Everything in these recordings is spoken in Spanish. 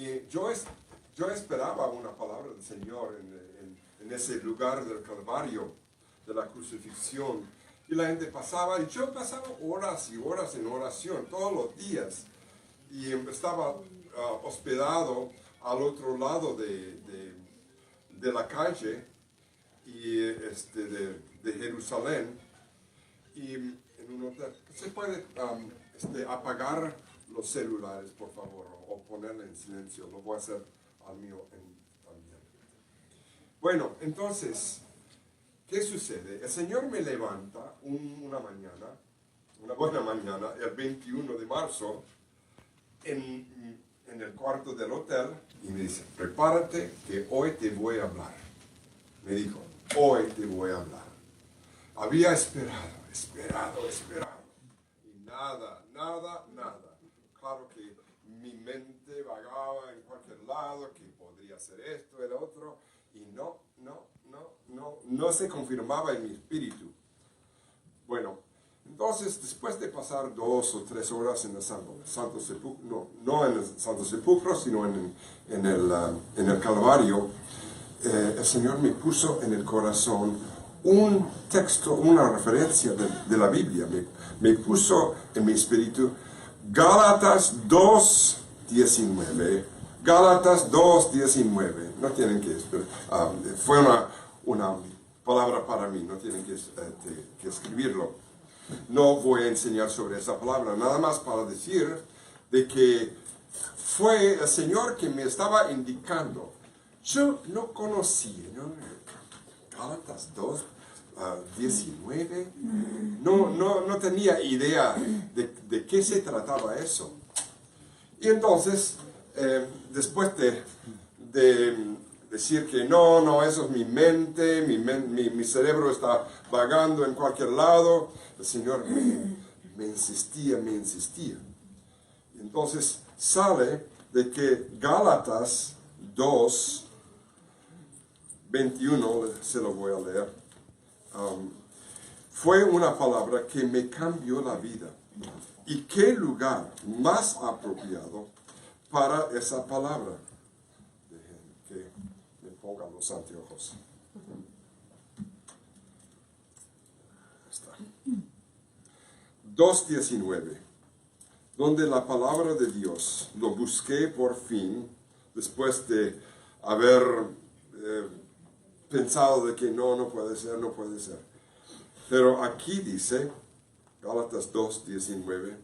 Y yo esperaba una palabra del Señor en ese lugar del Calvario, de la crucifixión. Y la gente pasaba, y yo pasaba horas y horas en oración, todos los días. Y estaba hospedado al otro lado de la calle y, de Jerusalén. Y en un hotel. ¿Se puede apagar los celulares, por favor? O ponerle en silencio. Lo voy a hacer al mío también. Bueno, entonces, ¿qué sucede? El Señor me levanta una buena mañana, el 21 de marzo, en el cuarto del hotel, y me dice, prepárate que hoy te voy a hablar. Me dijo, hoy te voy a hablar. Había esperado. Y nada. Claro que mi mente vagaba en cualquier lado, que podría ser esto, el otro, y no se confirmaba en mi espíritu. Bueno, entonces después de pasar 2 o 3 horas en el Santo Sepulcro, no en el Santo Sepulcro, sino en el Calvario, el Señor me puso en el corazón un texto, una referencia de la Biblia. Me puso en mi espíritu Gálatas 2:19. Gálatas 2:19. No tienen que esperar. Fue una palabra para mí, no tienen que escribirlo. No voy a enseñar sobre esa palabra, nada más para decir de que fue el Señor que me estaba indicando. Yo no conocía, ¿no? Gálatas 2:19. No tenía idea de qué se trataba eso. Y entonces, después de decir que no, eso es mi mente, mi cerebro está vagando en cualquier lado, el Señor me insistía. Y entonces sale de que Gálatas 2:21, se lo voy a leer, fue una palabra que me cambió la vida. ¿Y qué lugar más apropiado para esa palabra? Dejen que me pongan los anteojos. Está. 2:19, donde la palabra de Dios lo busqué por fin, después de haber pensado de que no puede ser. Pero aquí dice, Gálatas 2:19,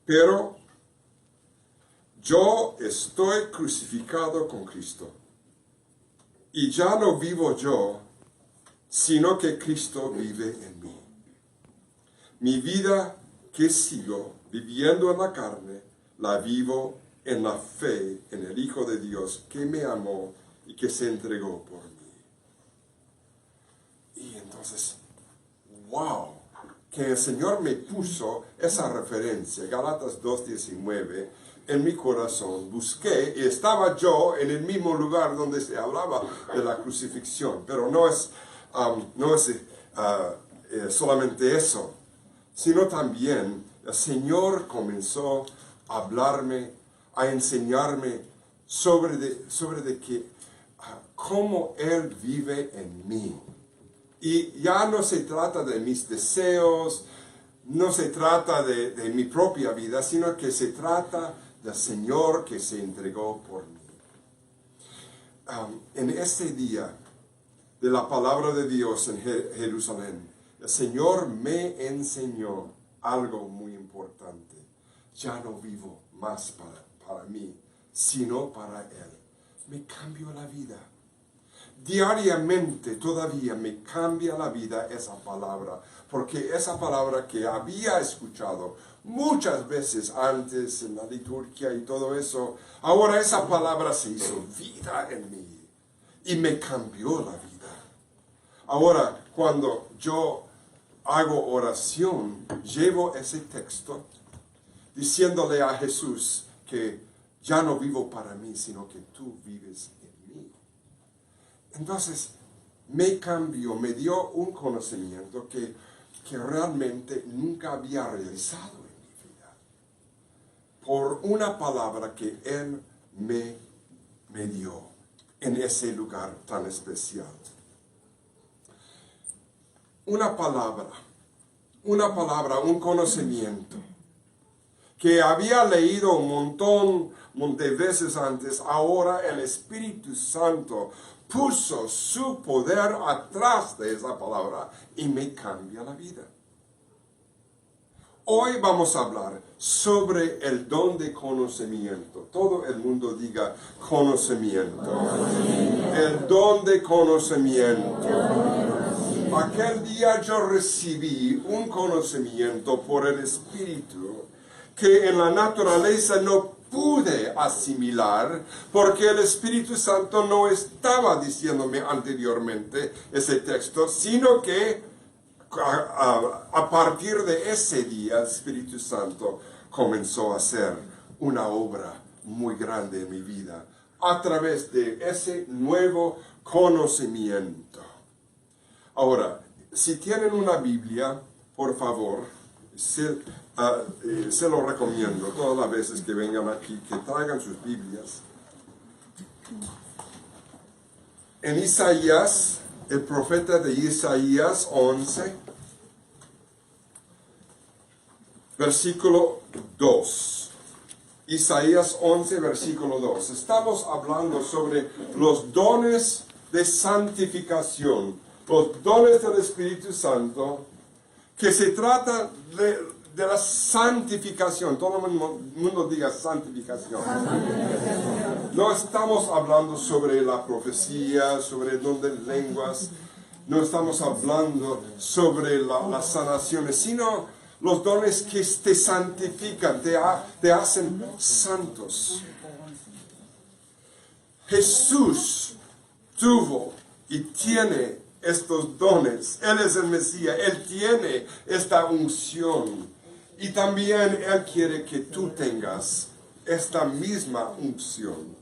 pero yo estoy crucificado con Cristo, y ya no vivo yo, sino que Cristo vive en mí. Mi vida que sigo viviendo en la carne, la vivo en la fe en el Hijo de Dios que me amó y que se entregó por mí. Y entonces, wow, que el Señor me puso esa referencia, Gálatas 2:19, en mi corazón. Busqué y estaba yo en el mismo lugar donde se hablaba de la crucifixión. Pero no es solamente eso, sino también el Señor comenzó a hablarme, a enseñarme sobre de que cómo Él vive en mí. Y ya no se trata de mis deseos, no se trata de mi propia vida, sino que se trata del Señor que se entregó por mí. En este día de la palabra de Dios en Jerusalén, el Señor me enseñó algo muy importante. Ya no vivo más para mí, sino para Él. Me cambió la vida. Diariamente todavía me cambia la vida esa palabra, porque esa palabra que había escuchado muchas veces antes en la liturgia y todo eso, ahora esa palabra se hizo vida en mí y me cambió la vida. Ahora, cuando yo hago oración, llevo ese texto diciéndole a Jesús que ya no vivo para mí, sino que tú vives en mí. Entonces, me cambió, me dio un conocimiento que realmente nunca había realizado en mi vida. Por una palabra que Él me me dio en ese lugar tan especial. Una palabra, un conocimiento que había leído un montón de veces antes. Ahora el Espíritu Santo puso su poder atrás de esa palabra y me cambia la vida. Hoy vamos a hablar sobre el don de conocimiento. Todo el mundo diga conocimiento. El don de conocimiento. Aquel día yo recibí un conocimiento por el Espíritu que en la naturaleza no pude asimilar, porque el Espíritu Santo no estaba diciéndome anteriormente ese texto, sino que a partir de ese día el Espíritu Santo comenzó a hacer una obra muy grande en mi vida a través de ese nuevo conocimiento. Ahora, si tienen una Biblia, por favor, se lo recomiendo todas las veces que vengan aquí, que traigan sus Biblias. En Isaías, el profeta de Isaías 11, versículo 2. Isaías 11, versículo 2. Estamos hablando sobre los dones de santificación, los dones del Espíritu Santo, que se trata de la santificación. Todo el mundo diga santificación. No estamos hablando sobre la profecía, sobre el don de lenguas, no estamos hablando sobre las sanaciones, sino los dones que te santifican, te hacen santos. Jesús tuvo y tiene estos dones. Él es el Mesías, Él tiene esta unción. Y también Él quiere que tú tengas esta misma unción.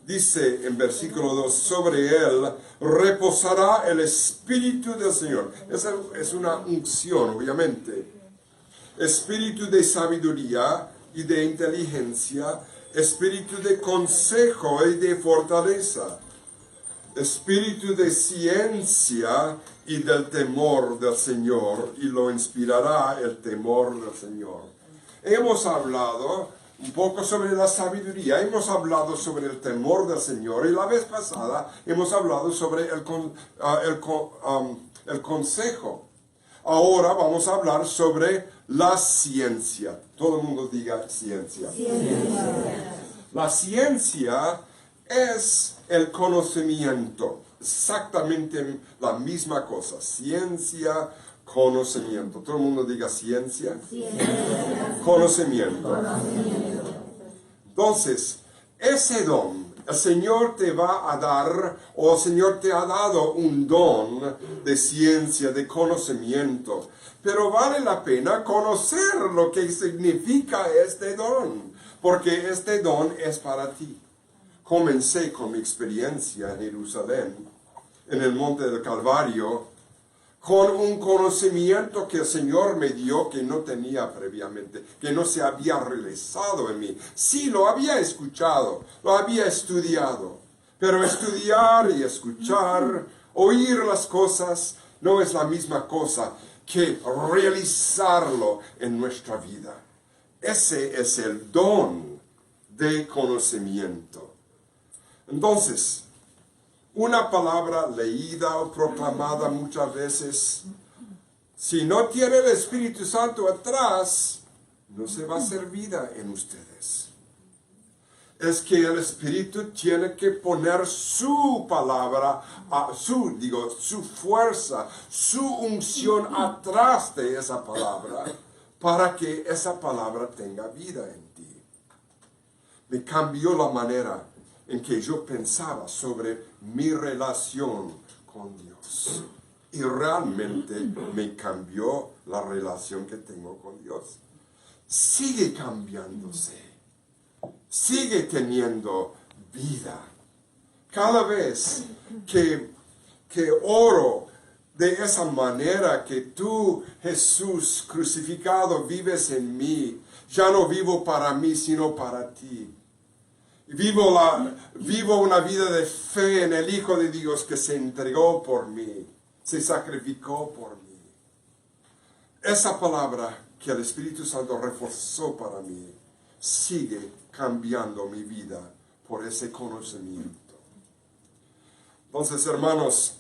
Dice en versículo 2, sobre Él reposará el Espíritu del Señor. Esa es una unción, obviamente. Espíritu de sabiduría y de inteligencia, espíritu de consejo y de fortaleza, espíritu de ciencia y del temor del Señor, y lo inspirará el temor del Señor. Hemos hablado un poco sobre la sabiduría, hemos hablado sobre el temor del Señor, y la vez pasada hemos hablado sobre el consejo. Ahora vamos a hablar sobre la ciencia. Todo el mundo diga ciencia. La ciencia es el conocimiento, exactamente la misma cosa. Ciencia, conocimiento. Todo el mundo diga ciencia. Conocimiento. Entonces, ese don, el Señor te va a dar, o el Señor te ha dado un don de ciencia, de conocimiento. Pero vale la pena conocer lo que significa este don, porque este don es para ti. Comencé con mi experiencia en Jerusalén, en el monte del Calvario, con un conocimiento que el Señor me dio que no tenía previamente, que no se había realizado en mí. Sí, lo había escuchado, lo había estudiado, pero estudiar y escuchar, oír las cosas, no es la misma cosa que realizarlo en nuestra vida. Ese es el don de conocimiento. Entonces, una palabra leída o proclamada muchas veces, si no tiene el Espíritu Santo atrás, no se va a hacer vida en ustedes. Es que el Espíritu tiene que poner su palabra, su fuerza, su unción atrás de esa palabra, para que esa palabra tenga vida en ti. Me cambió la manera en que yo pensaba sobre mi relación con Dios. Y realmente me cambió la relación que tengo con Dios. Sigue cambiándose. Sigue teniendo vida. Cada vez que oro de esa manera que tú, Jesús crucificado, vives en mí, ya no vivo para mí, sino para ti. Vivo una vida de fe en el Hijo de Dios que se entregó por mí, se sacrificó por mí. Esa palabra que el Espíritu Santo reforzó para mí sigue cambiando mi vida por ese conocimiento. Entonces, hermanos,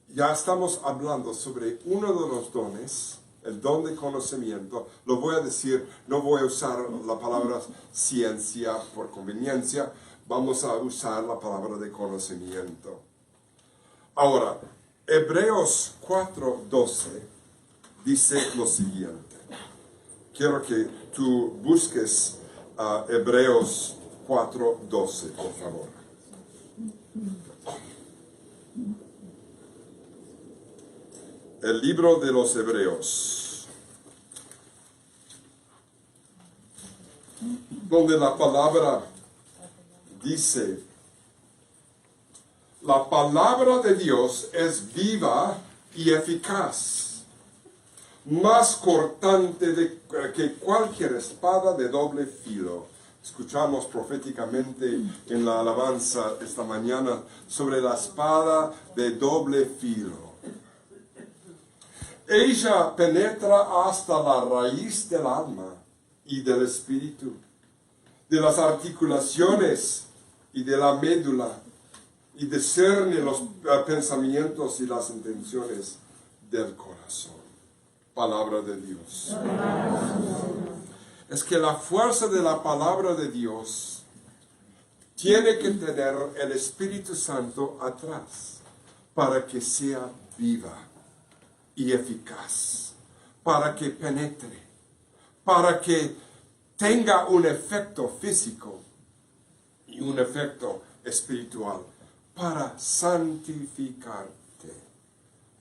ya estamos hablando sobre uno de los dones, el don de conocimiento. Lo voy a decir, no voy a usar la palabra ciencia por conveniencia, vamos a usar la palabra de conocimiento. Ahora, Hebreos 4:12 dice lo siguiente. Quiero que tú busques Hebreos 4:12, por favor. El libro de los Hebreos, donde la palabra dice, la palabra de Dios es viva y eficaz, más cortante que cualquier espada de doble filo. Escuchamos proféticamente en la alabanza esta mañana sobre la espada de doble filo. Ella penetra hasta la raíz del alma y del espíritu, de las articulaciones y de la médula, y discierne los pensamientos y las intenciones del corazón. Palabra de Dios. Es que la fuerza de la palabra de Dios tiene que tener el Espíritu Santo atrás para que sea viva y eficaz, para que penetre, para que tenga un efecto físico y un efecto espiritual, para santificarte,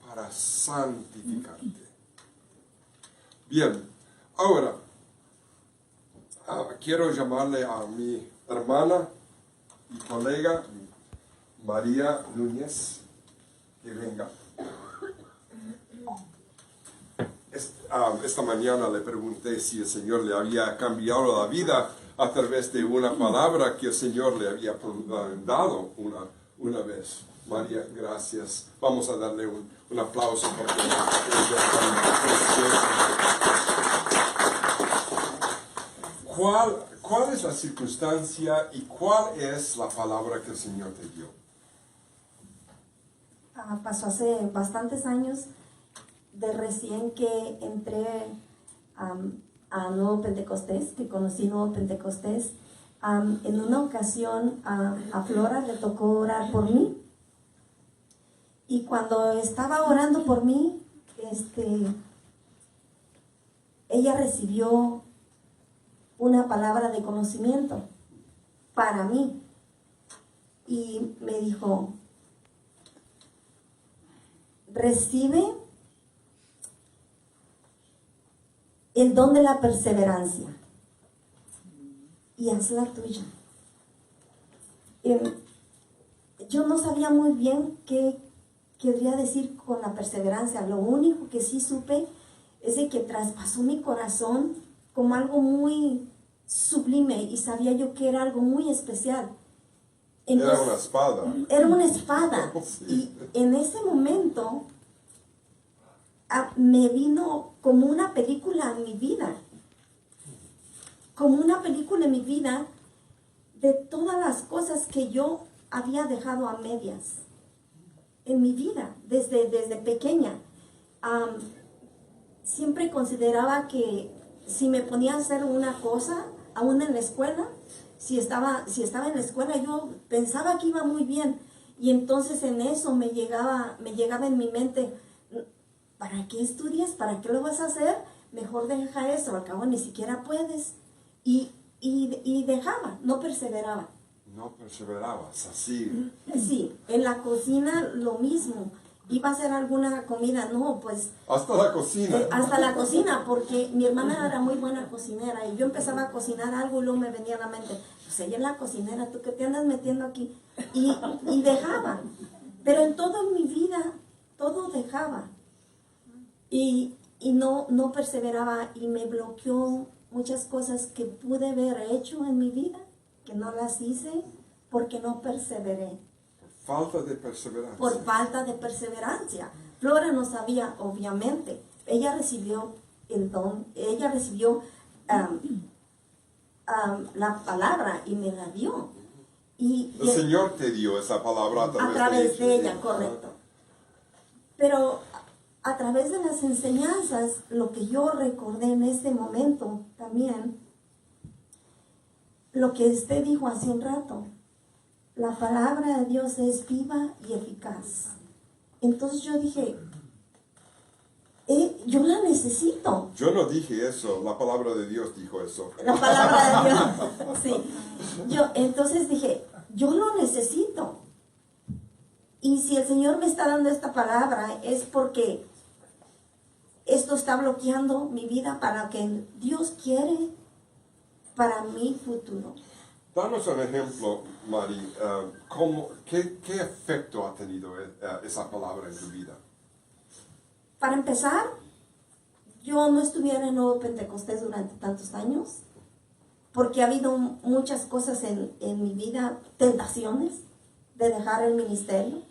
para santificarte. Bien, ahora quiero llamarle a mi hermana y colega María Núñez, que venga. Esta mañana le pregunté si el Señor le había cambiado la vida a través de una palabra que el Señor le había dado una vez. María, gracias. Vamos a darle un aplauso porque ¿Cuál es la circunstancia y cuál es la palabra que el Señor te dio? Pasó hace bastantes años, de recién que entré a Nuevo Pentecostés, que conocí Nuevo Pentecostés. En una ocasión a Flora le tocó orar por mí, y cuando estaba orando por mí, ella recibió una palabra de conocimiento para mí y me dijo: recibe el don de la perseverancia y hazla tuya. Yo no sabía muy bien qué quería decir con la perseverancia. Lo único que sí supe es de que traspasó mi corazón como algo muy sublime, y sabía yo que era algo muy especial. Entonces, era una espada. Era una espada. Sí. Y en ese momento me vino como una película en mi vida. Como una película en mi vida de todas las cosas que yo había dejado a medias en mi vida desde pequeña. Siempre consideraba que si me ponía a hacer una cosa, aún en la escuela, si estaba en la escuela, yo pensaba que iba muy bien, y entonces en eso me llegaba en mi mente: ¿para qué estudias? ¿Para qué lo vas a hacer? Mejor deja eso, al cabo ni siquiera puedes. Y dejaba, no perseveraba. No perseverabas, así. Sí, en la cocina lo mismo. Iba a hacer alguna comida, no, pues... Hasta la cocina. Hasta la cocina, porque mi hermana era muy buena cocinera, y yo empezaba a cocinar algo y luego me venía a la mente: pues ella es la cocinera, ¿tú qué te andas metiendo aquí? Y dejaba. Pero en toda mi vida, todo dejaba. Y no perseveraba, y me bloqueó muchas cosas que pude haber hecho en mi vida que no las hice porque no perseveré. Falta de perseverancia. Por falta de perseverancia. Flora no sabía, obviamente. Ella recibió el don, ella recibió la palabra y me la dio. El Señor te dio esa palabra a través de ella, correcto. Pero a través de las enseñanzas, lo que yo recordé en ese momento también, lo que usted dijo hace un rato, la palabra de Dios es viva y eficaz. Entonces yo dije, yo la necesito. Yo no dije eso, la palabra de Dios dijo eso. La palabra de Dios, sí. Yo entonces dije, yo lo necesito. Y si el Señor me está dando esta palabra, es porque esto está bloqueando mi vida para que Dios quiere para mi futuro. Danos un ejemplo, Mari, ¿qué efecto ha tenido esa palabra en tu vida? Para empezar, yo no estuviera en el Nuevo Pentecostés durante tantos años, porque ha habido muchas cosas en mi vida, tentaciones de dejar el ministerio,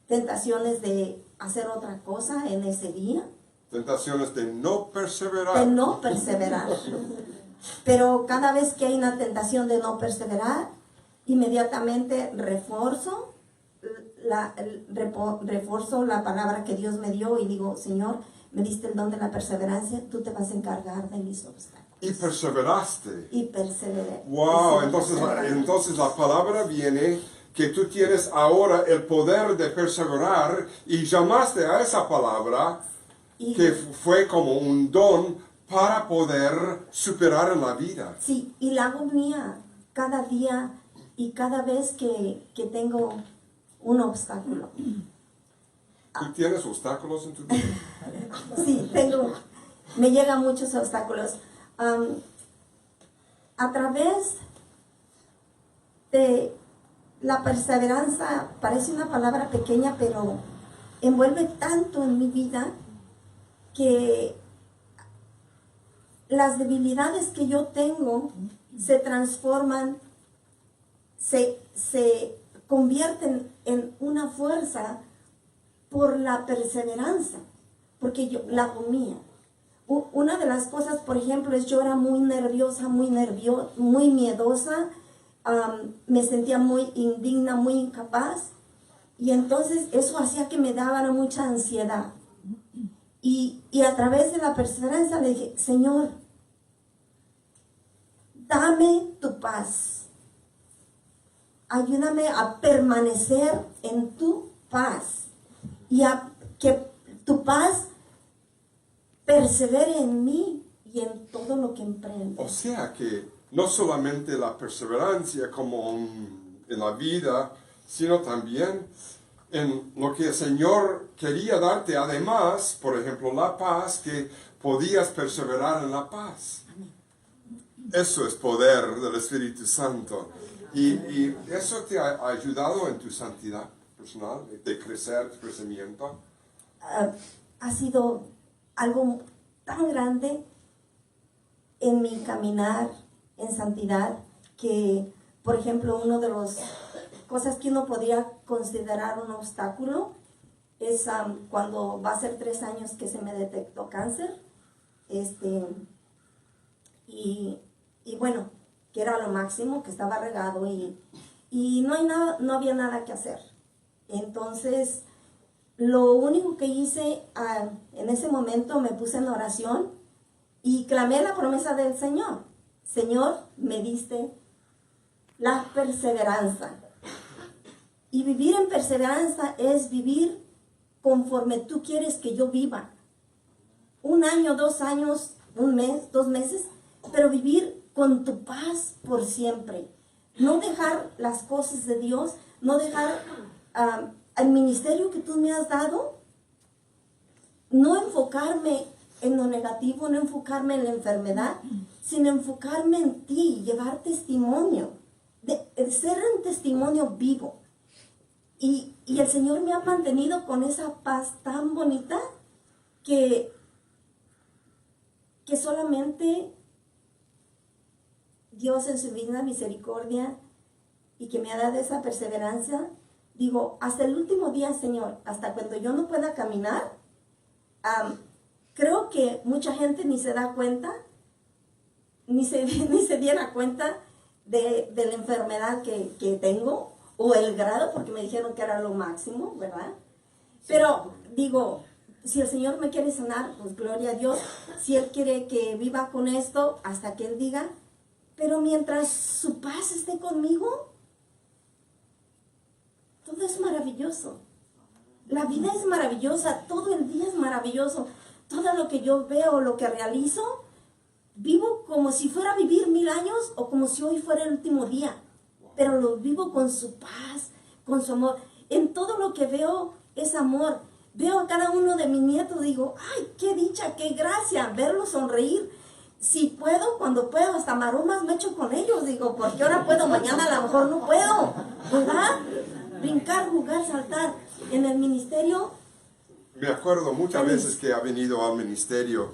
tentaciones de hacer otra cosa en ese día. Tentaciones de no perseverar. De no perseverar. Pero cada vez que hay una tentación de no perseverar, inmediatamente refuerzo la palabra que Dios me dio y digo, Señor, me diste el don de la perseverancia, tú te vas a encargar de mis obstáculos. Y perseveraste. Y perseveré. Wow, entonces la palabra viene que tú tienes ahora el poder de perseverar y llamaste a esa palabra que fue como un don para poder superar en la vida. Sí, y la hago mía cada día y cada vez que tengo un obstáculo. ¿Tú tienes obstáculos en tu vida? Sí, me llegan muchos obstáculos. A través de la perseverancia, parece una palabra pequeña, pero envuelve tanto en mi vida que las debilidades que yo tengo se transforman, se convierten en una fuerza por la perseverancia, porque yo la comía. Una de las cosas, por ejemplo, es yo era muy nerviosa, muy miedosa, me sentía muy indigna, muy incapaz, y entonces eso hacía que me daba mucha ansiedad. Y a través de la perseverancia le dije, Señor, dame tu paz. Ayúdame a permanecer en tu paz. Y a que tu paz persevere en mí y en todo lo que emprendo. O sea que no solamente la perseverancia como en la vida, sino también en lo que el Señor quería darte, además, por ejemplo, la paz, que podías perseverar en la paz. Eso es poder del Espíritu Santo. Y eso te ha ayudado en tu santidad personal, de crecer, tu crecimiento. Ha sido algo tan grande en mi caminar en santidad que, por ejemplo, una de las cosas que uno podría considerar un obstáculo es cuando va a ser 3 años que se me detectó cáncer, y bueno, que era lo máximo, que estaba regado y no había nada que hacer. Entonces, lo único que hice en ese momento, me puse en oración y clamé la promesa del Señor. Señor, me diste la perseverancia. Y vivir en perseverancia es vivir conforme tú quieres que yo viva. 1 año, 2 años, 1 mes, 2 meses, pero vivir con tu paz por siempre. No dejar las cosas de Dios, no dejar el ministerio que tú me has dado, no enfocarme en lo negativo, no enfocarme en la enfermedad, sino enfocarme en ti, llevar testimonio, de ser un testimonio vivo. Y el Señor me ha mantenido con esa paz tan bonita que solamente Dios en su divina misericordia y que me ha dado esa perseverancia, digo, hasta el último día, Señor, hasta cuando yo no pueda caminar, creo que mucha gente ni se da cuenta, ni se diera cuenta de la enfermedad que tengo, o el grado, porque me dijeron que era lo máximo, ¿verdad? Pero digo, si el Señor me quiere sanar, pues gloria a Dios. Si Él quiere que viva con esto, hasta que Él diga, pero mientras su paz esté conmigo, todo es maravilloso. La vida es maravillosa, todo el día es maravilloso. Todo lo que yo veo, lo que realizo, vivo como si fuera a vivir 1000 años o como si hoy fuera el último día. Pero lo vivo con su paz, con su amor. En todo lo que veo es amor. Veo a cada uno de mis nietos, digo, ay, qué dicha, qué gracia, verlos sonreír. Si puedo, cuando puedo, hasta maromas me echo con ellos, digo, porque ahora puedo, mañana a lo mejor no puedo, ¿verdad? Brincar, jugar, saltar. En el ministerio. Me acuerdo muchas veces que ha venido al ministerio,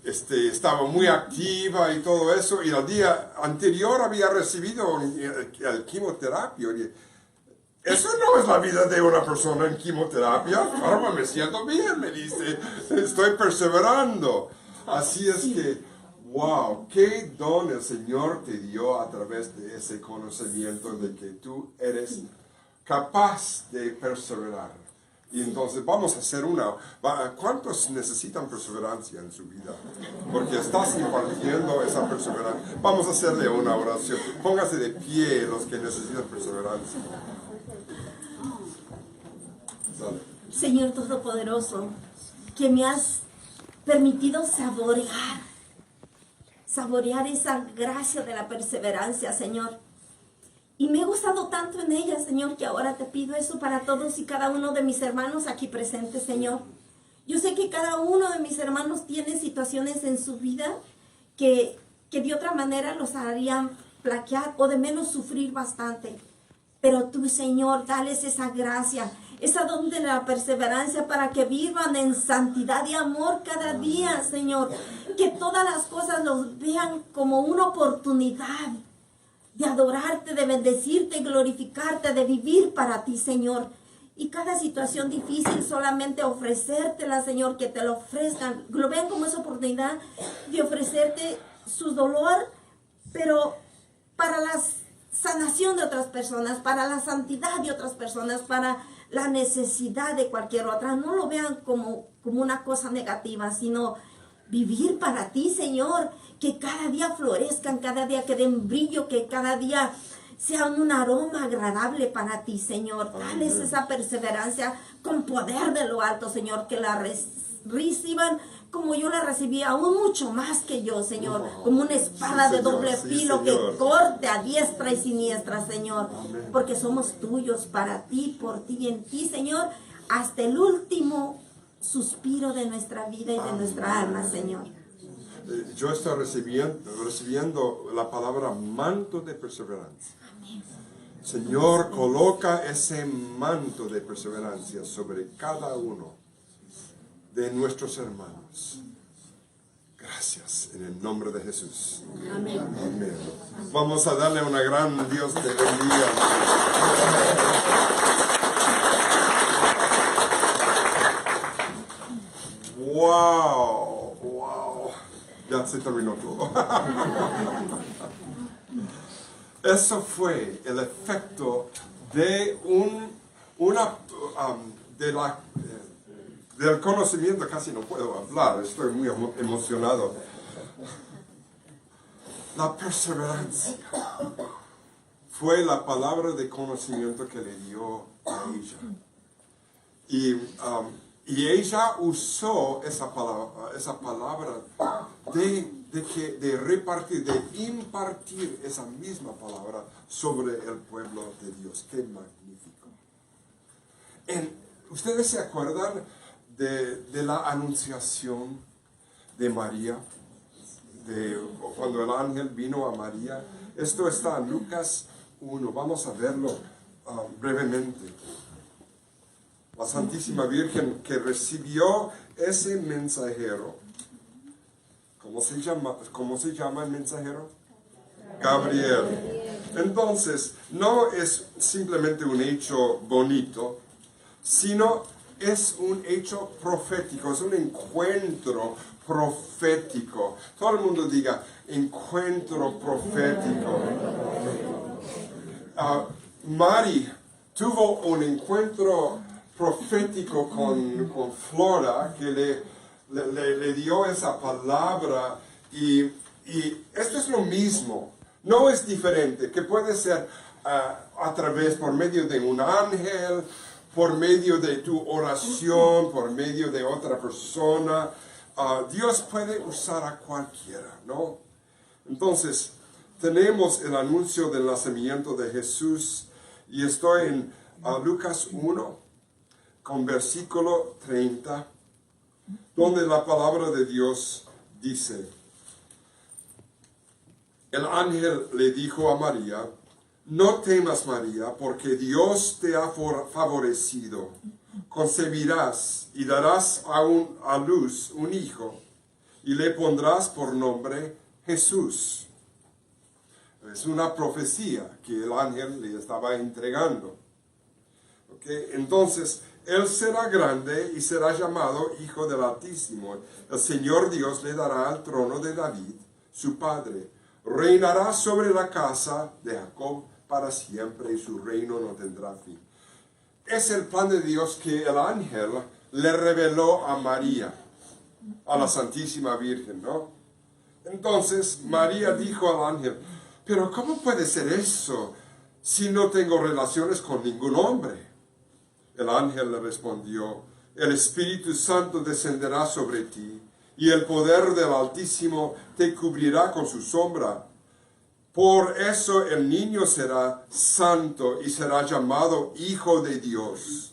estaba muy activa y todo eso, y el día anterior había recibido el quimioterapia. Eso no es la vida de una persona en quimioterapia. Ahora me siento bien, me dice, estoy perseverando. Así es que, wow, qué don el Señor te dio a través de ese conocimiento de que tú eres capaz de perseverar. Y entonces vamos a hacer ¿cuántos necesitan perseverancia en su vida? Porque estás impartiendo esa perseverancia. Vamos a hacerle una oración. Póngase de pie los que necesitan perseverancia. Señor Todopoderoso, que me has permitido saborear esa gracia de la perseverancia, Señor. Y me he gustado tanto en ella, Señor, que ahora te pido eso para todos y cada uno de mis hermanos aquí presentes, Señor. Yo sé que cada uno de mis hermanos tiene situaciones en su vida que de otra manera los harían flaquear o de menos sufrir bastante. Pero tú, Señor, dales esa gracia, esa don de la perseverancia para que vivan en santidad y amor cada día, Señor. Que todas las cosas los vean como una oportunidad de adorarte, de bendecirte, glorificarte, de vivir para ti, Señor. Y cada situación difícil solamente ofrecértela, Señor, que te lo ofrezcan. Lo vean como esa oportunidad de ofrecerte su dolor, pero para la sanación de otras personas, para la santidad de otras personas, para la necesidad de cualquier otra. No lo vean como una cosa negativa, sino vivir para ti, Señor. Que cada día florezcan, cada día que den brillo, que cada día sean un aroma agradable para ti, Señor. Dales esa perseverancia con poder de lo alto, Señor. Que la reciban como yo la recibí, aún mucho más que yo, Señor. Como una espada de doble filo que corte a diestra y siniestra, Señor. Porque somos tuyos, para ti, por ti y en ti, Señor. Hasta el último suspiro de nuestra vida y de nuestra alma, Señor. Yo estoy recibiendo la palabra manto de perseverancia. Amén. Señor, coloca ese manto de perseverancia sobre cada uno de nuestros hermanos. Gracias, en el nombre de Jesús. Amén. Amén. Vamos a darle una gran Dios te bendiga. Wow, wow. Ya se terminó todo. Eso fue el efecto de del conocimiento. Casi no puedo hablar, estoy muy emocionado. La perseverancia fue la palabra de conocimiento que le dio a ella. Y ella usó esa palabra de repartir, de impartir esa misma palabra sobre el pueblo de Dios. ¡Qué magnífico! ¿Ustedes se acuerdan de la anunciación de María? Cuando el ángel vino a María. Esto está en Lucas 1. Vamos a verlo brevemente. La Santísima Virgen que recibió ese mensajero. ¿Cómo se llama el mensajero? Gabriel. Entonces, no es simplemente un hecho bonito, sino es un hecho profético, es un encuentro profético. Todo el mundo diga, encuentro profético. Mari tuvo un encuentro profético con Flora que le dio esa palabra y esto es lo mismo, no es diferente, que puede ser a través, por medio de un ángel, por medio de tu oración, por medio de otra persona. Dios puede usar a cualquiera, ¿no? Entonces, tenemos el anuncio del nacimiento de Jesús y estoy en Lucas 1 con versículo 30, donde la palabra de Dios dice: el ángel le dijo a María: no temas, María, porque Dios te ha favorecido. Concebirás y darás a luz un hijo, y le pondrás por nombre Jesús. Es una profecía que el ángel le estaba entregando. ¿Okay? Entonces, él será grande y será llamado Hijo del Altísimo. El Señor Dios le dará el trono de David, su padre. Reinará sobre la casa de Jacob para siempre y su reino no tendrá fin. Es el plan de Dios que el ángel le reveló a María, a la Santísima Virgen, ¿no? Entonces María dijo al ángel: pero ¿cómo puede ser eso si no tengo relaciones con ningún hombre? El ángel le respondió: el Espíritu Santo descenderá sobre ti, y el poder del Altísimo te cubrirá con su sombra. Por eso el niño será santo y será llamado Hijo de Dios.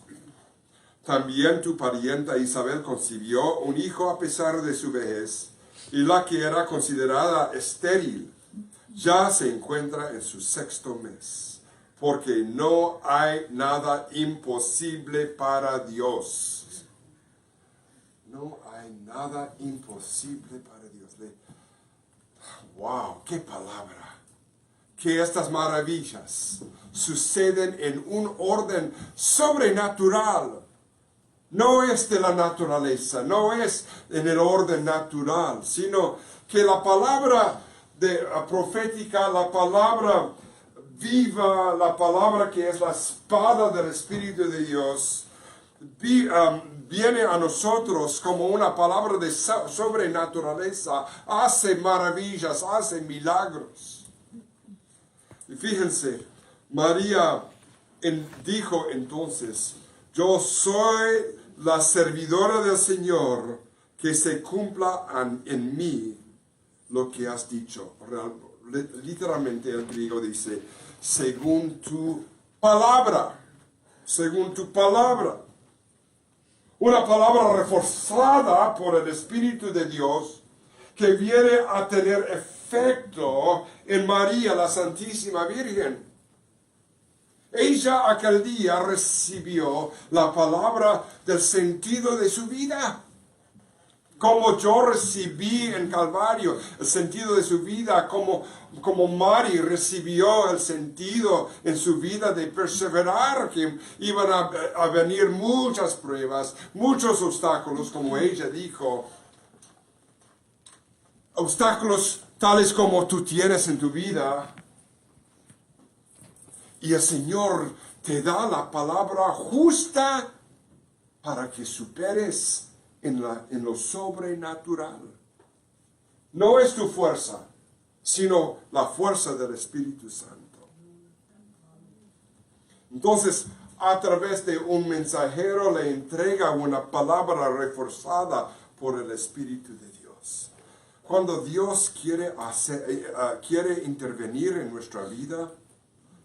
También tu parienta Isabel concibió un hijo a pesar de su vejez, y la que era considerada estéril ya se encuentra en su 6º mes, porque no hay nada imposible para Dios. No hay nada imposible para Dios. ¡Wow! ¡Qué palabra! Que estas maravillas suceden en un orden sobrenatural. No es de la naturaleza, no es en el orden natural, sino que la palabra profética, la palabra viva, la palabra que es la espada del Espíritu de Dios, viene a nosotros como una palabra de sobrenaturaleza, hace maravillas, hace milagros. Y fíjense, María dijo entonces: yo soy la servidora del Señor, que se cumpla en mí lo que has dicho. Literalmente el griego dice: según tu palabra, según tu palabra. Una palabra reforzada por el Espíritu de Dios que viene a tener efecto en María, la Santísima Virgen. Ella aquel día recibió la palabra del sentido de su vida. Como yo recibí en Calvario el sentido de su vida, como Mari recibió el sentido en su vida de perseverar, que iban a venir muchas pruebas, muchos obstáculos, como ella dijo. Obstáculos tales como tú tienes en tu vida. Y el Señor te da la palabra justa para que superes en lo sobrenatural. No es tu fuerza, sino la fuerza del Espíritu Santo. Entonces, a través de un mensajero le entrega una palabra reforzada por el Espíritu de Dios. Cuando Dios quiere intervenir en nuestra vida,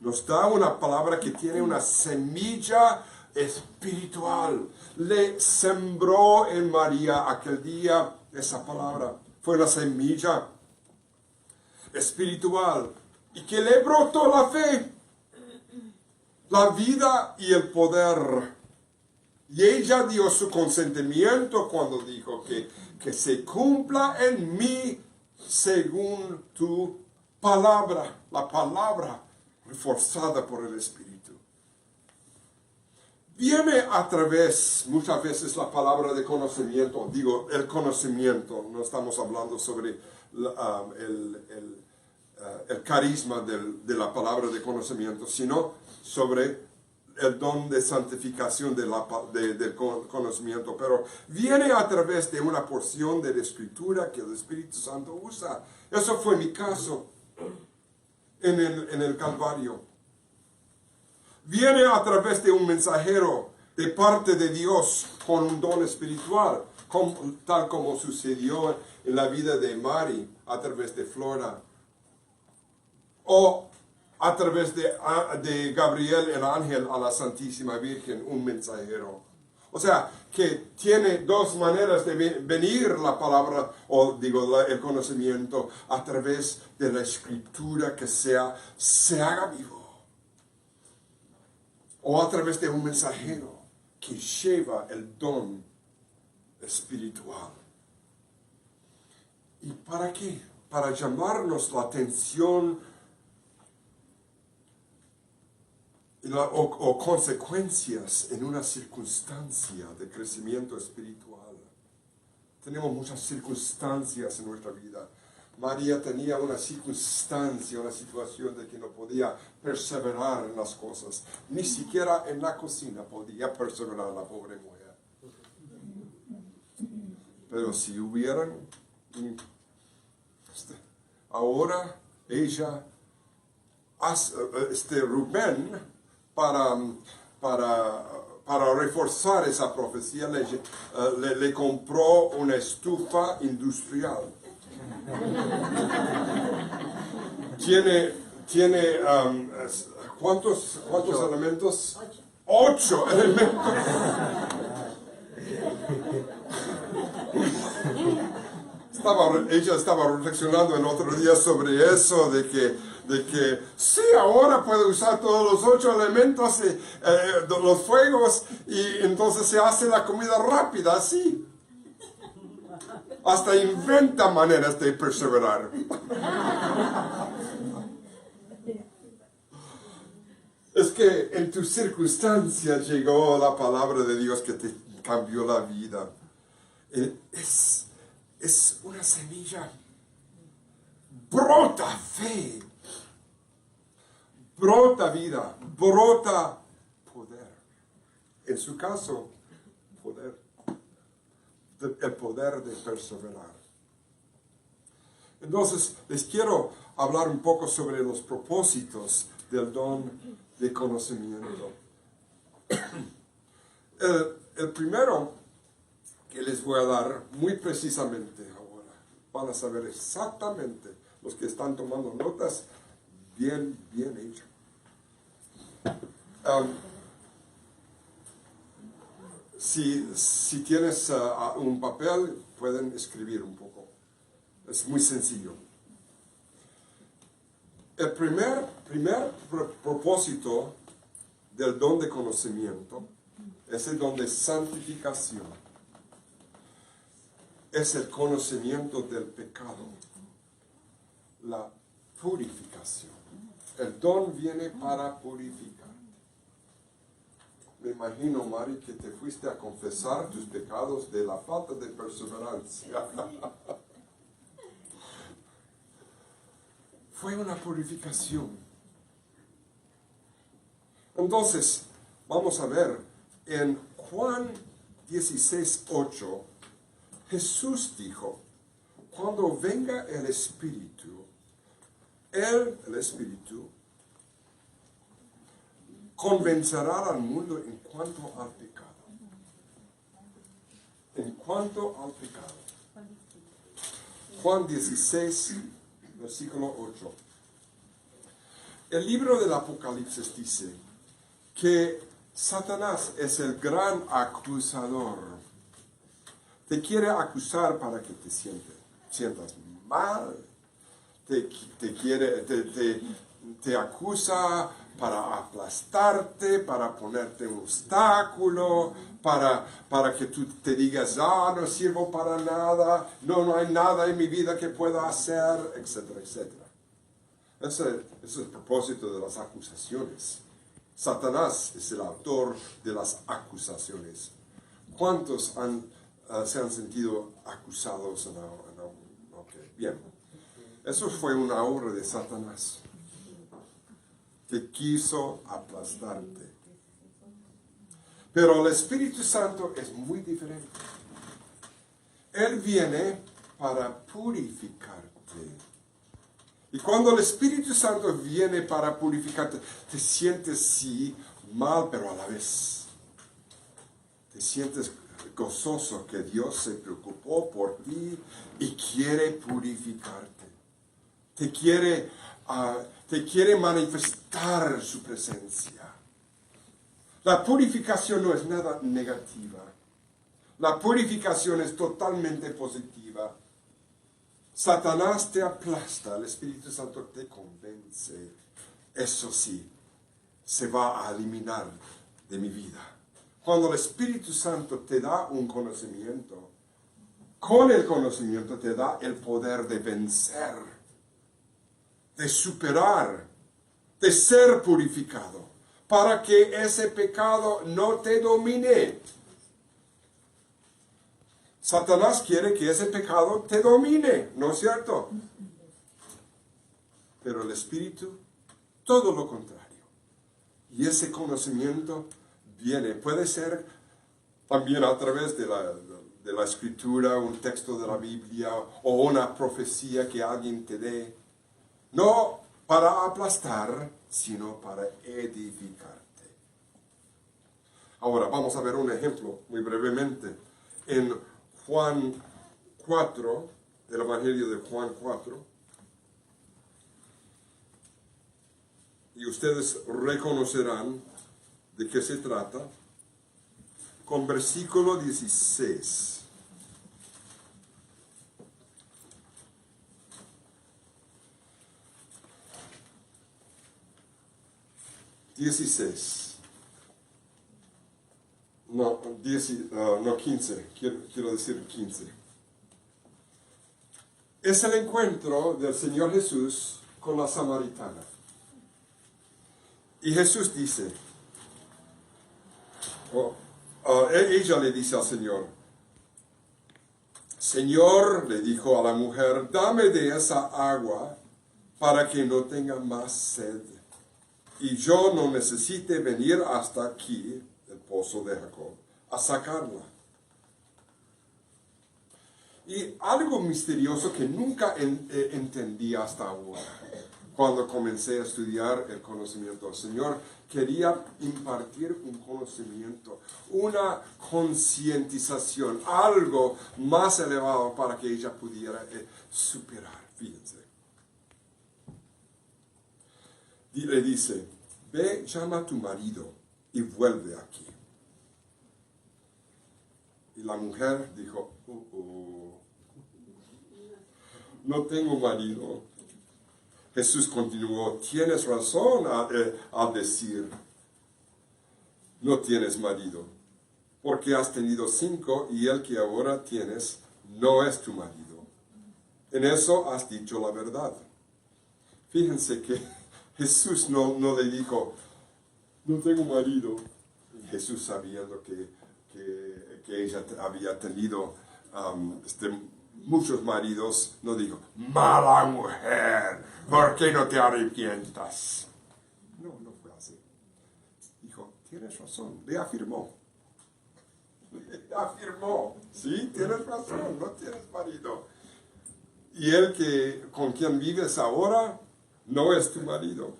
nos da una palabra que tiene una semilla espiritual. Le sembró en María aquel día esa palabra. Fue una semilla espiritual y que le brotó la fe, la vida y el poder. Y ella dio su consentimiento cuando dijo que se cumpla en mí según tu palabra, la palabra reforzada por el Espíritu. Viene a través, muchas veces la palabra de conocimiento, digo el conocimiento, no estamos hablando sobre el carisma de la palabra de conocimiento, sino sobre el don de santificación del conocimiento, pero viene a través de una porción de la Escritura que el Espíritu Santo usa. Eso fue mi caso en el Calvario. Viene a través de un mensajero de parte de Dios con un don espiritual, tal como sucedió en la vida de Mari a través de Flora, o a través de Gabriel el ángel a la Santísima Virgen, un mensajero. O sea, que tiene dos maneras de venir la palabra, o digo, el conocimiento, a través de la Escritura que se haga vivo. O a través de un mensajero que lleva el don espiritual. ¿Y para qué? Para llamarnos la atención o consecuencias en una circunstancia de crecimiento espiritual. Tenemos muchas circunstancias en nuestra vida. María tenía una circunstancia, una situación de que no podía perseverar en las cosas. Ni siquiera en la cocina podía perseverar la pobre mujer. Pero si hubieran, ahora ella, Rubén, para reforzar esa profecía, le compró una estufa industrial. Tiene ¿cuántos elementos? 8 elementos. Ella estaba reflexionando el otro día sobre eso, de que sí, ahora puede usar todos los 8 elementos, los fuegos, y entonces se hace la comida rápida, así. Hasta inventa maneras de perseverar. Es que en tus circunstancias llegó la palabra de Dios que te cambió la vida. Es una semilla. Brota fe. Brota vida. Brota poder. En su caso, poder. El poder de perseverar. Entonces, les quiero hablar un poco sobre los propósitos del don de conocimiento. El primero que les voy a dar muy precisamente ahora, van a saber exactamente, los que están tomando notas, bien hecho. Si tienes un papel, pueden escribir un poco. Es muy sencillo. El primer propósito del don de conocimiento es el don de santificación. Es el conocimiento del pecado. La purificación. El don viene para purificar. Me imagino, Mari, que te fuiste a confesar tus pecados de la falta de perseverancia. Fue una purificación. Entonces, vamos a ver, en Juan 16:8, Jesús dijo, cuando venga el Espíritu, el Espíritu, convencerá al mundo en cuanto al pecado. En cuanto al pecado. Juan 16, versículo 8. El libro del Apocalipsis dice que Satanás es el gran acusador. Te quiere acusar para que te sientas mal. Te acusa para aplastarte, para ponerte un obstáculo, para que tú te digas, no sirvo para nada, no hay nada en mi vida que pueda hacer, etcétera, etcétera. Ese es el propósito de las acusaciones. Satanás es el autor de las acusaciones. ¿Cuántos se han sentido acusados? Bien. Eso fue una obra de Satanás, que quiso aplastarte. Pero el Espíritu Santo es muy diferente. Él viene para purificarte. Y cuando el Espíritu Santo viene para purificarte, te sientes sí mal, pero a la vez te sientes gozoso que Dios se preocupó por ti y quiere purificarte. Te quiere manifestar su presencia. La purificación no es nada negativa. La purificación es totalmente positiva. Satanás te aplasta, el Espíritu Santo te convence. Eso sí, se va a eliminar de mi vida. Cuando el Espíritu Santo te da un conocimiento, con el conocimiento te da el poder de vencer, de superar, de ser purificado, para que ese pecado no te domine. Satanás quiere que ese pecado te domine, ¿no es cierto? Pero el Espíritu, todo lo contrario. Y ese conocimiento puede ser también a través de la Escritura, un texto de la Biblia o una profecía que alguien te dé. No para aplastar, sino para edificarte. Ahora vamos a ver un ejemplo muy brevemente. En Juan 4, el Evangelio de Juan 4, y ustedes reconocerán de qué se trata, con versículo 16. No, 15, quiero decir 15. Es el encuentro del Señor Jesús con la samaritana. Y Jesús dice, ella le dice al Señor, Señor, le dijo a la mujer, dame de esa agua para que no tenga más sed, y yo no necesite venir hasta aquí, el pozo de Jacob, a sacarla. Y algo misterioso que nunca entendí hasta ahora, cuando comencé a estudiar el conocimiento del Señor, quería impartir un conocimiento, una concientización, algo más elevado para que ella pudiera superar. Fíjense. Y le dice, ve, llama a tu marido y vuelve aquí. Y la mujer dijo, no tengo marido. Jesús continuó, tienes razón al decir, no tienes marido, porque has tenido 5 y el que ahora tienes no es tu marido. En eso has dicho la verdad. Fíjense que Jesús no le dijo, no tengo marido. Y Jesús, sabiendo que ella había tenido muchos maridos, no dijo, mala mujer, ¿por qué no te arrepientas? No fue así. Dijo, tienes razón, le afirmó. Le afirmó, sí, tienes razón, no tienes marido. Y el con quien vives ahora no es tu marido.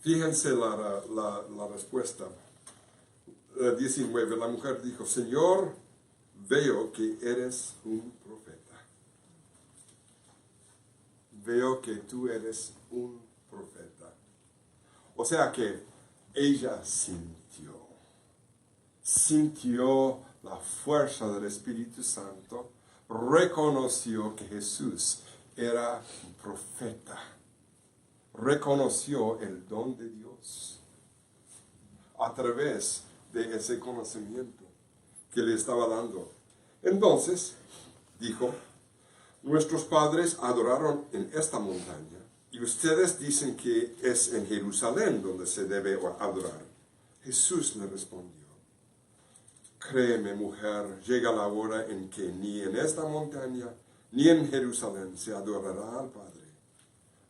Fíjense la respuesta. 19, la mujer dijo, Señor, veo que eres un profeta. Veo que tú eres un profeta. O sea que ella sintió la fuerza del Espíritu Santo, reconoció que Jesús era un profeta, reconoció el don de Dios a través de ese conocimiento que le estaba dando. Entonces, dijo, nuestros padres adoraron en esta montaña, Y ustedes dicen que es en Jerusalén donde se debe adorar. Jesús le respondió: créeme, mujer, llega la hora en que ni en esta montaña ni en Jerusalén se adorará al Padre.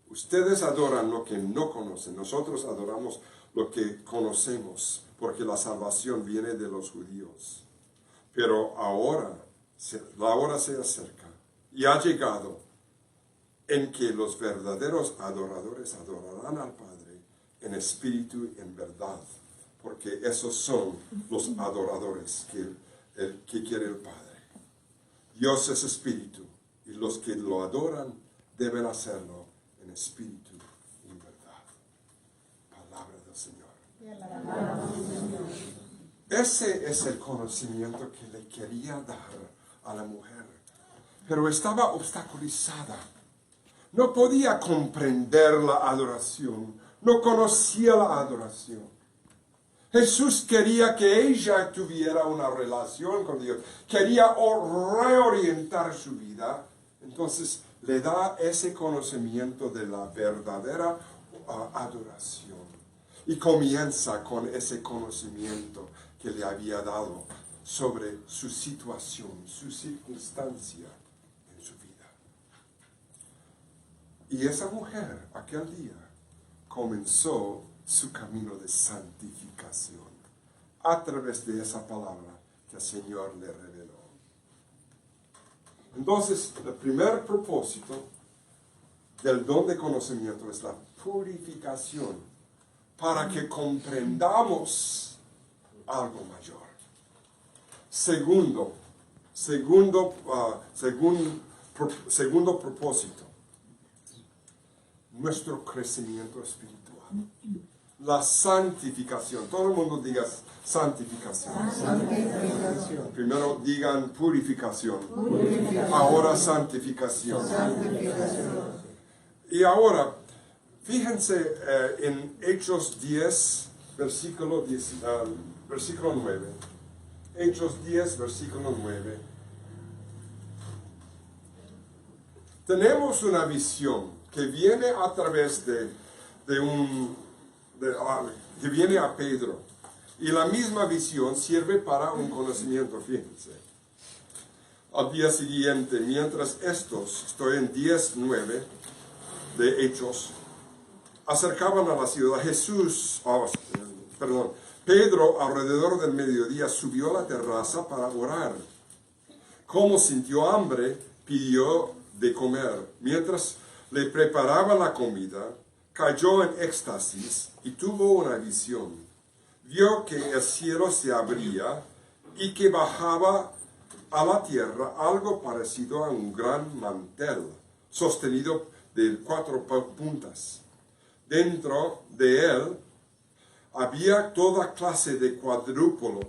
Ustedes adoran lo que no conocen, nosotros adoramos lo que conocemos, porque la salvación viene de los judíos. Pero ahora, la hora se acerca y ha llegado en que los verdaderos adoradores adorarán al Padre en espíritu y en verdad, porque esos son los adoradores que quiere el Padre. Dios es espíritu, y los que lo adoran deben hacerlo en espíritu y en verdad. Palabra del Señor. Ese es el conocimiento que le quería dar a la mujer, pero estaba obstaculizada. No podía comprender la adoración, no conocía la adoración. Jesús quería que ella tuviera una relación con Dios, quería reorientar su vida. Entonces le da ese conocimiento de la verdadera adoración. Y comienza con ese conocimiento que le había dado sobre su situación, su circunstancia en su vida. Y esa mujer, aquel día, comenzó su camino de santificación a través de esa palabra que el Señor le reveló. Entonces, el primer propósito del don de conocimiento es la purificación para que comprendamos algo mayor. Segundo propósito, nuestro crecimiento espiritual. La santificación. Todo el mundo diga santificación. Primero digan purificación. Ahora santificación. Y ahora, fíjense en Hechos 10, versículo 9. Hechos 10, versículo 9. Tenemos una visión que viene a través que viene a Pedro. Y la misma visión sirve para un conocimiento, fíjense. Al día siguiente, mientras estoy en 10:9 de Hechos, acercaban a la ciudad, Pedro, alrededor del mediodía, subió a la terraza para orar. Como sintió hambre, pidió de comer. Mientras le preparaba la comida, cayó en éxtasis y tuvo una visión. Vio que el cielo se abría y que bajaba a la tierra algo parecido a un gran mantel, sostenido de 4 puntas. Dentro de él había toda clase de cuadrúpedos,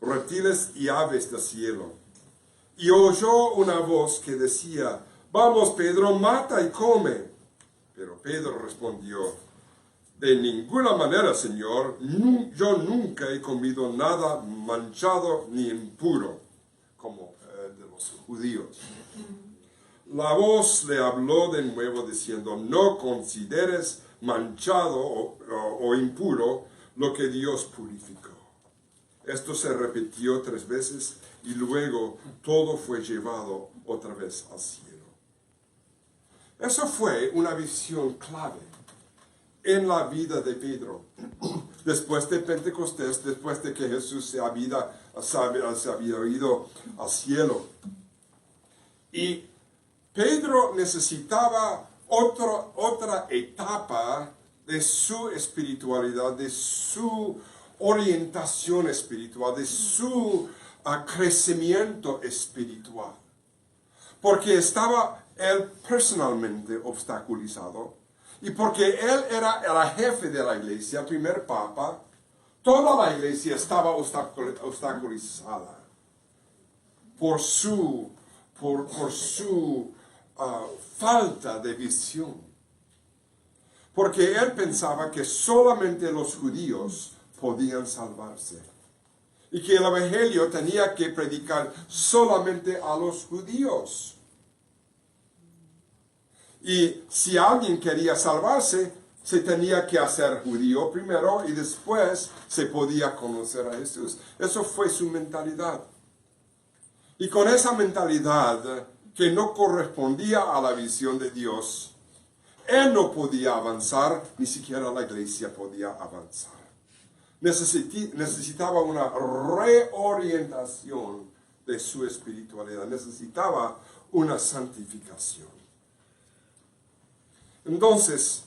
reptiles y aves del cielo. Y oyó una voz que decía: «Vamos, Pedro, mata y come». Pero Pedro respondió: «De ninguna manera, Señor, yo nunca he comido nada manchado ni impuro», como de los judíos. La voz le habló de nuevo diciendo: «No consideres manchado o impuro lo que Dios purificó». Esto se repitió 3 veces y luego todo fue llevado otra vez al cielo. Eso fue una visión clave en la vida de Pedro. Después de Pentecostés, después de que Jesús se había ido al cielo. Y Pedro necesitaba otra etapa de su espiritualidad, de su orientación espiritual, de su crecimiento espiritual. Porque estaba él personalmente obstaculizado, y porque él era el jefe de la iglesia, el primer papa, toda la iglesia estaba obstaculizada por su falta de visión. Porque él pensaba que solamente los judíos podían salvarse, y que el evangelio tenía que predicar solamente a los judíos. Y si alguien quería salvarse, se tenía que hacer judío primero y después se podía conocer a Jesús. Eso fue su mentalidad. Y con esa mentalidad que no correspondía a la visión de Dios, él no podía avanzar, ni siquiera la iglesia podía avanzar. Necesitaba una reorientación de su espiritualidad, necesitaba una santificación. Entonces,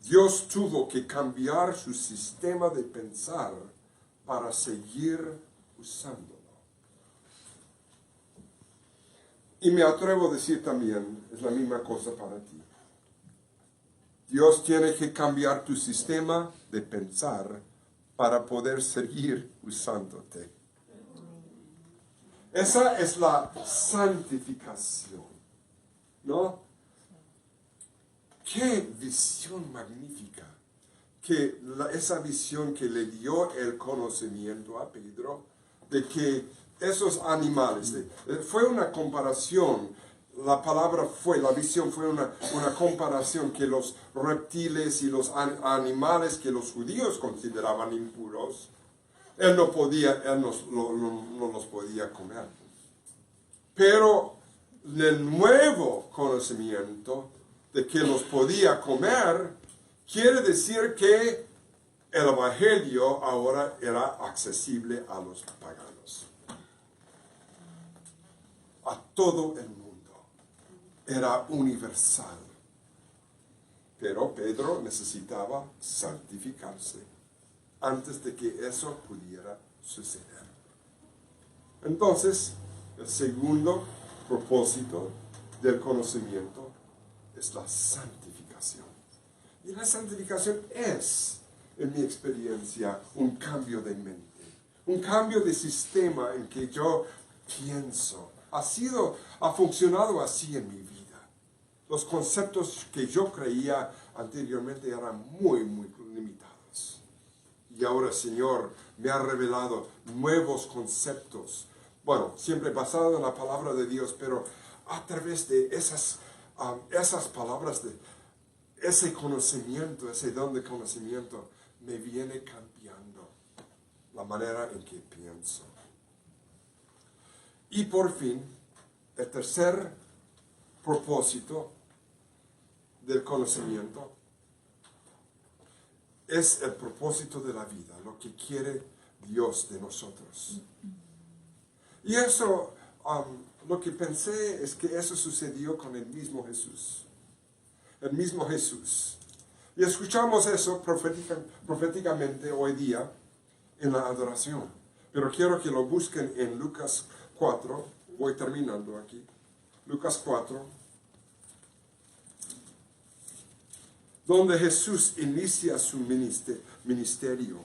Dios tuvo que cambiar su sistema de pensar para seguir usándolo. Y me atrevo a decir también, es la misma cosa para ti. Dios tiene que cambiar tu sistema de pensar para poder seguir usándote. Esa es la santificación, ¿no? ¡Qué visión magnífica! Que esa visión que le dio el conocimiento a Pedro, de que esos animales, fue una comparación, la visión fue una comparación que los reptiles y los animales que los judíos consideraban impuros, él no los podía comer. Pero el nuevo conocimiento de que los podía comer, quiere decir que el evangelio ahora era accesible a los paganos. A todo el mundo. Era universal. Pero Pedro necesitaba santificarse antes de que eso pudiera suceder. Entonces, el segundo propósito del conocimiento es la santificación. Y la santificación es, en mi experiencia, un cambio de mente, un cambio de sistema en que yo pienso. Ha funcionado así en mi vida. Los conceptos que yo creía anteriormente eran muy, muy limitados. Y ahora el Señor me ha revelado nuevos conceptos. Bueno, siempre basado en la palabra de Dios, pero a través de esas palabras, de ese conocimiento, ese don de conocimiento, me viene cambiando la manera en que pienso. Y por fin, el tercer propósito del conocimiento es el propósito de la vida, lo que quiere Dios de nosotros. Y eso, lo que pensé es que eso sucedió con el mismo Jesús. El mismo Jesús. Y escuchamos eso proféticamente hoy día en la adoración. Pero quiero que lo busquen en Lucas 4. Voy terminando aquí. Lucas 4. Donde Jesús inicia su ministerio.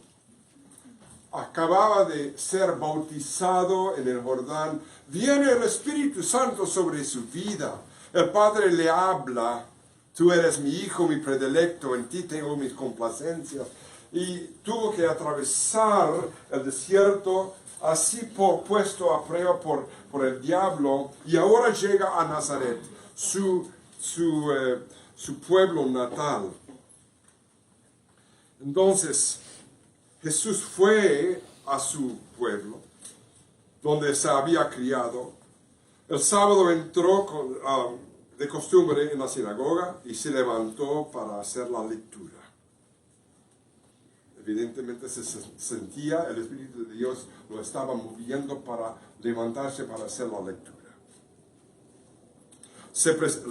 Acababa de ser bautizado en el Jordán. Viene el Espíritu Santo sobre su vida. El Padre le habla. Tú eres mi hijo, mi predilecto, en ti tengo mis complacencias. Y tuvo que atravesar el desierto, así puesto a prueba por el diablo. Y ahora llega a Nazaret, su pueblo natal. Entonces, Jesús fue a su pueblo, donde se había criado. El sábado entró de costumbre en la sinagoga y se levantó para hacer la lectura. Evidentemente se sentía, el Espíritu de Dios lo estaba moviendo para levantarse para hacer la lectura.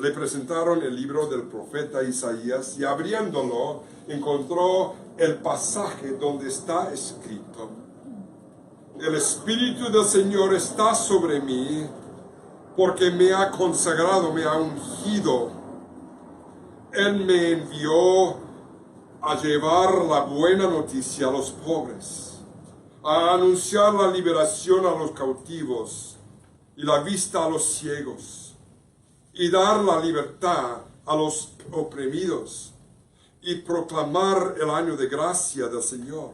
Le presentaron el libro del profeta Isaías y abriéndolo encontró el pasaje donde está escrito: el Espíritu del Señor está sobre mí, porque me ha consagrado, me ha ungido. Él me envió a llevar la buena noticia a los pobres, a anunciar la liberación a los cautivos y la vista a los ciegos, y dar la libertad a los oprimidos, y proclamar el año de gracia del Señor.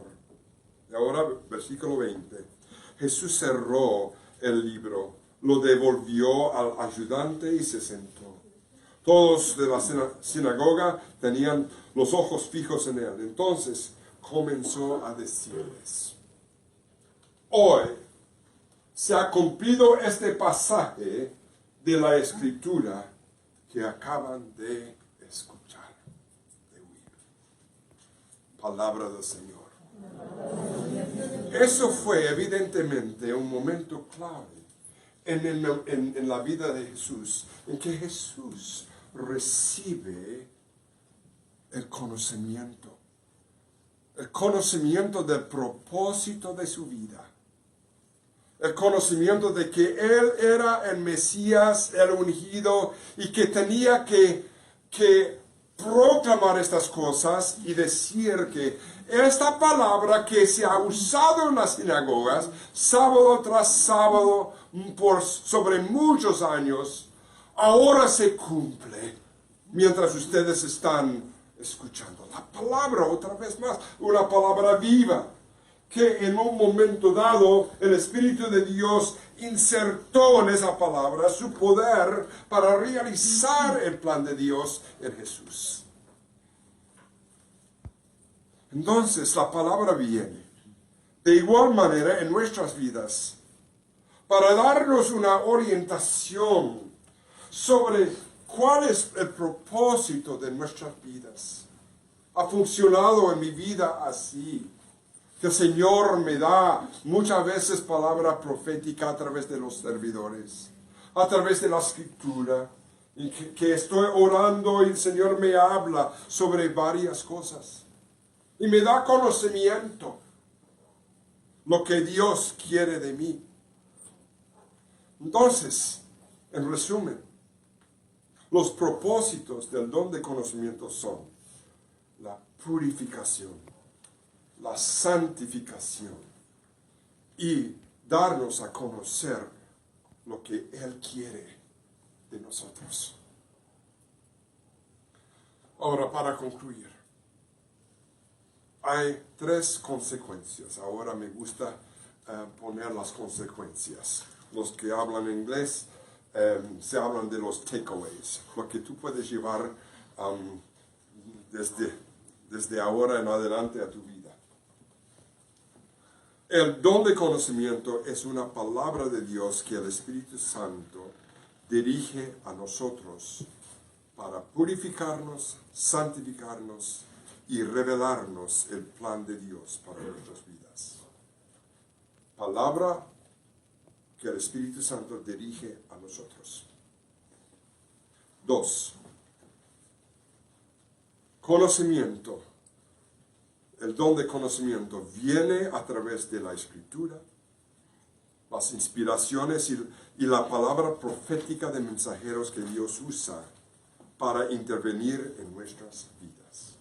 Y ahora, versículo 20. Jesús cerró el libro, lo devolvió al ayudante y se sentó. Todos de la sinagoga tenían los ojos fijos en él. Entonces comenzó a decirles: hoy se ha cumplido este pasaje de la Escritura que acaban de escuchar, de oír. Palabra del Señor. Eso fue evidentemente un momento clave en la vida de Jesús, en que Jesús recibe el conocimiento del propósito de su vida, el conocimiento de que Él era el Mesías, el ungido, y que tenía que proclamar estas cosas y decir que esta palabra que se ha usado en las sinagogas, sábado tras sábado, sobre muchos años, ahora se cumple mientras ustedes están escuchando la palabra otra vez más, una palabra viva, que en un momento dado el Espíritu de Dios insertó en esa palabra su poder para realizar el plan de Dios en Jesús. Entonces la palabra viene de igual manera en nuestras vidas para darnos una orientación sobre cuál es el propósito de nuestras vidas. Ha funcionado en mi vida así, que el Señor me da muchas veces palabra profética a través de los servidores, a través de la Escritura, y que estoy orando y el Señor me habla sobre varias cosas. Y me da conocimiento lo que Dios quiere de mí. Entonces, en resumen, los propósitos del don de conocimiento son la purificación, la santificación y darnos a conocer lo que Él quiere de nosotros. Ahora, para concluir, hay 3 consecuencias. Ahora me gusta poner las consecuencias. Los que hablan inglés se hablan de los takeaways, lo que tú puedes llevar desde ahora en adelante a tu vida. El don de conocimiento es una palabra de Dios que el Espíritu Santo dirige a nosotros para purificarnos, santificarnos y revelarnos el plan de Dios para nuestras vidas. Palabra que el Espíritu Santo dirige a nosotros. 2. Conocimiento. El don de conocimiento viene a través de la Escritura, las inspiraciones y la palabra profética de mensajeros que Dios usa para intervenir en nuestras vidas.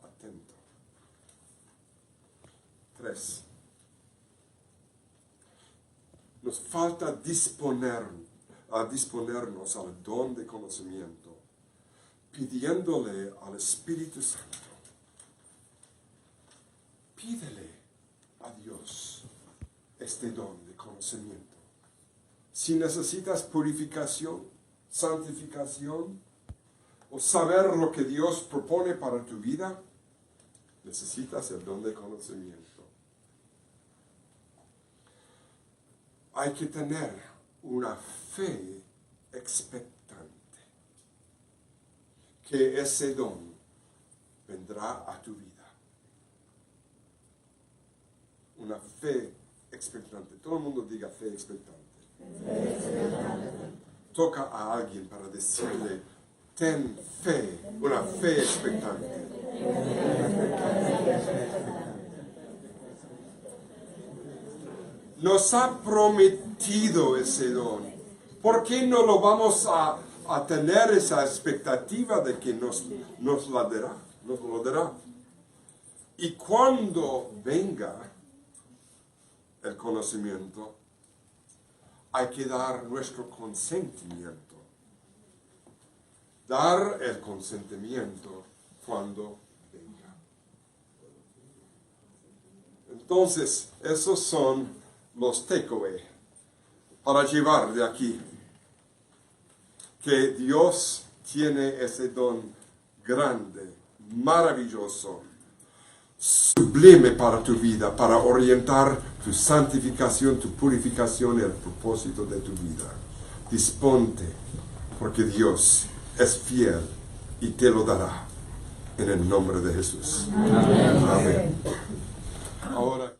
Atento. 3. Nos falta disponernos al don de conocimiento, pidiéndole al Espíritu Santo. Pídele a Dios este don de conocimiento. Si necesitas purificación, santificación, o saber lo que Dios propone para tu vida, necesitas el don de conocimiento. Hay que tener una fe expectante que ese don vendrá a tu vida. Una fe expectante. Todo el mundo diga fe expectante. Toca a alguien para decirle, ten fe, una fe expectante. Nos ha prometido ese don. ¿Por qué no lo vamos a tener esa expectativa de que nos lo dará? Y cuando venga el conocimiento, hay que dar nuestro consentimiento. Dar el consentimiento cuando venga. Entonces, esos son los takeaways para llevar de aquí. que Dios tiene ese don grande, maravilloso, sublime para tu vida, para orientar tu santificación, tu purificación y el propósito de tu vida. Disponte, porque Dios es fiel y te lo dará en el nombre de Jesús. Amén. Ahora